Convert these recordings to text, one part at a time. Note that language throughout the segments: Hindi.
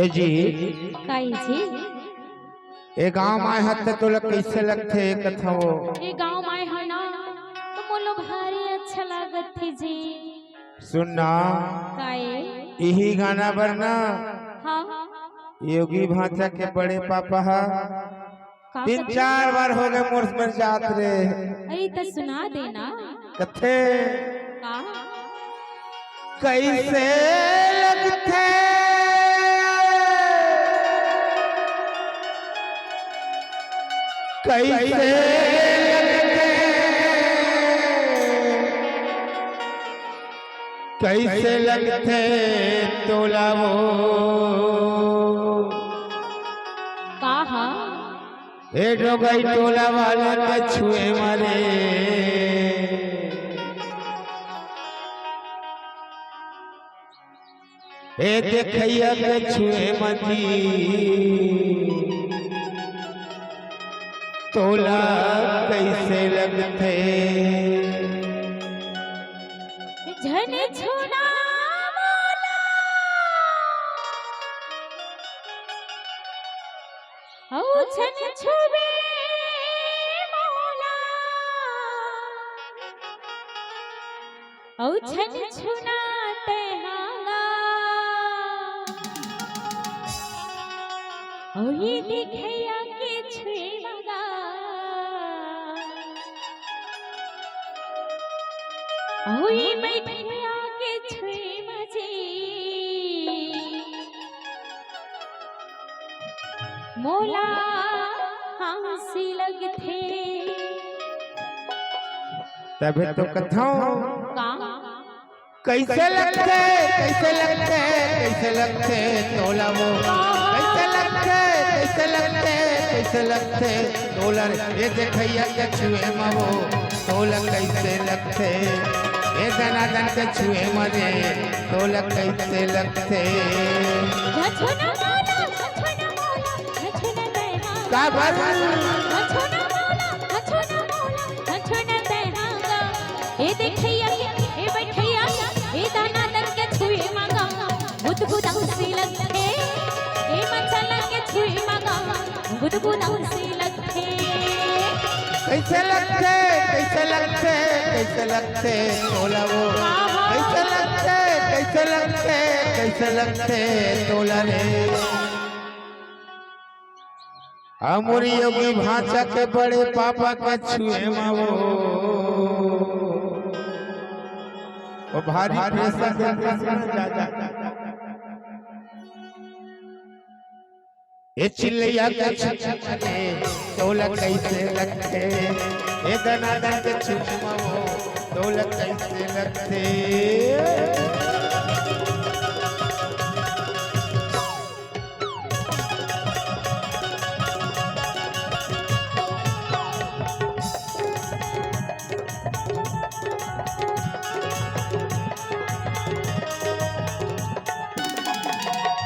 ए जी काई जी ए गांव में हत तो लग कैसे लगथे कथा वो ये गांव में है ना तो मोलो भारी अच्छा लागत थी जी। सुनना काई यही गाना बरना हाँ योगी भाचा के बड़े पापा हा का 3-4 बार हो गए मोर्स में जात रे। अरे तो सुना देना कथे का कैसे लगथे कैसे कैसे लगथे तोला वो कहा ए डोगई टोला वाला के छुए मारे ए देखैया के छुए मती तोला कैसे लगथे झन छुना मोला औ झन छुबे मोला औ झन छुना ते हांगा औ ये दिखैया के छुए मगा ओई बैठिया के छुए मजे मोला हंसी लगथे तबे तो कथाओ का कैसे लगथे कैसे लगथे कैसे लगथे तोला वो कैसे लगथे कैसे लगथे कैसे लगथे तोला ये देखैया के छुए मवो तोला कैसे लगथे ए दनादन के छुए मरे तोला कैसे लगथे झछना मोला झछना देहा का भर झछना देहा ए देखैया ए बैठैया ए दाना दन के छुए मगा गुदगुद हंसी लगथे ए मचला के छुए मगा गुदगुद हंसी लगथे कैसे लगथे कैसे लगथे कैसे लगथे तोला वो कैसे लगथे कैसे लगथे कैसे लगथे तोला रे अमोरी योगी भाचा के बड़े पापा के छुए मावो वो भारी प्रेशर जा ए चिल्लैया के छुए तोला कैसे लगथे ए दनादन के छुए मावो तोला कैसे लगथे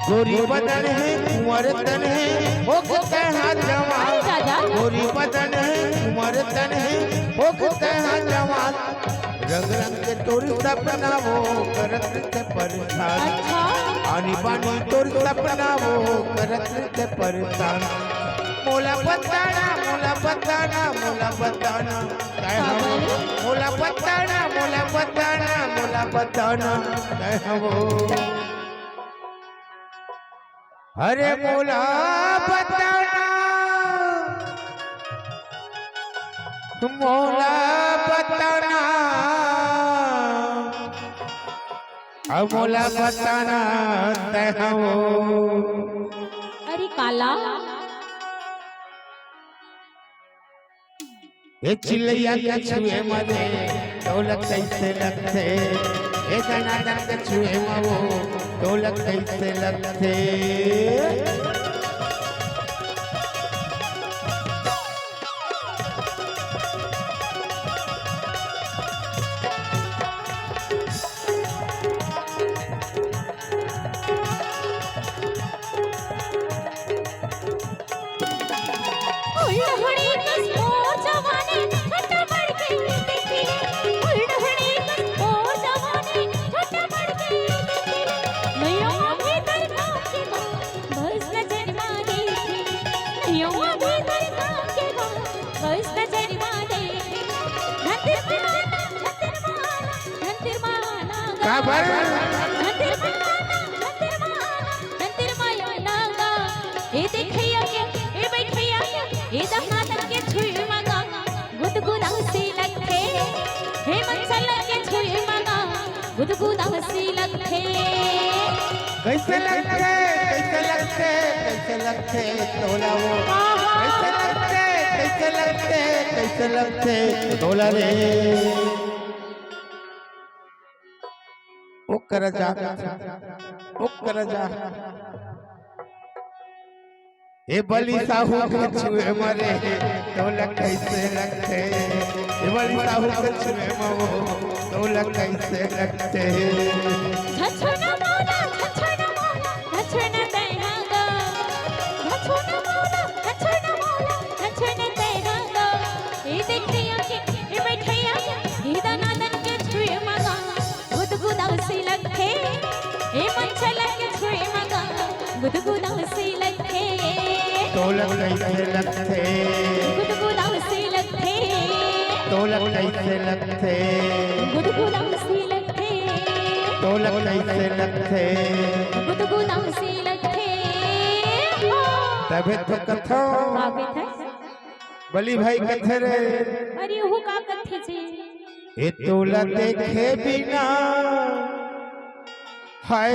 गोरी बदन है कुंवर तन है हो हाथ जवान गोरी बदन है कुंवर तन है हो हाथ जवान रंग रंग के तोर सपना वो करत के परेशान आनी बानी तोर सपना वो करत के परेशान मोला बताना मोला बताना मोला बताना काय हम मोला बताना मोला बताना मोला बताना काय हम अरे मोला बताना मोला बताना अब मोला बताना तय हो अरे काला ये चिल्लैया के छुए मरे दौलत कैसे लगथे ए दनादन के छुए मवो दौलत कैसे लगथे उल्हड़ी कस मोर जवानी घटा बढ़ के देखिले उल्हड़ी कस मोर जवानी घटा बढ़ के देखिले नैया भीतर का के बस नजर मारे धनतिर माना का बर धनतिर माया गा ए देखैया के ए बैठैया के ए दहादन के छुई मगा गुदगुदाऊ सी लगथे हे मनसल के छुई मगा गुदगुदाऊ सी लगथे कैसे लगते कैसे लगते कैसे लगते तोला वो कैसे लगते तोला रे ओ कर जा ए बली साहू के छुए मरे तोला कैसे लगते ए बली साहू के छुए मो तोला कैसे लगते छछना मौला छछना तेहागा छछना तेहागा ए देखैया के ए बैठैया के ए दानादन के छुए मगा गुदगुदाऊ सी लगथे ए मनचल के छुए मगा गुदगुदाऊ सी लगथे तोला कैसे लगते गुदगुदाऊ सी लगथे तोला कैसे लगते गुदगुदाऊ सी लगथे तोला कैसे लगते गुदगुदाऊ सी लगथे तबे तो कथो आगे था बली भाई कथे रे अरे वो का कथे छे ए तोला देखे बिना हाय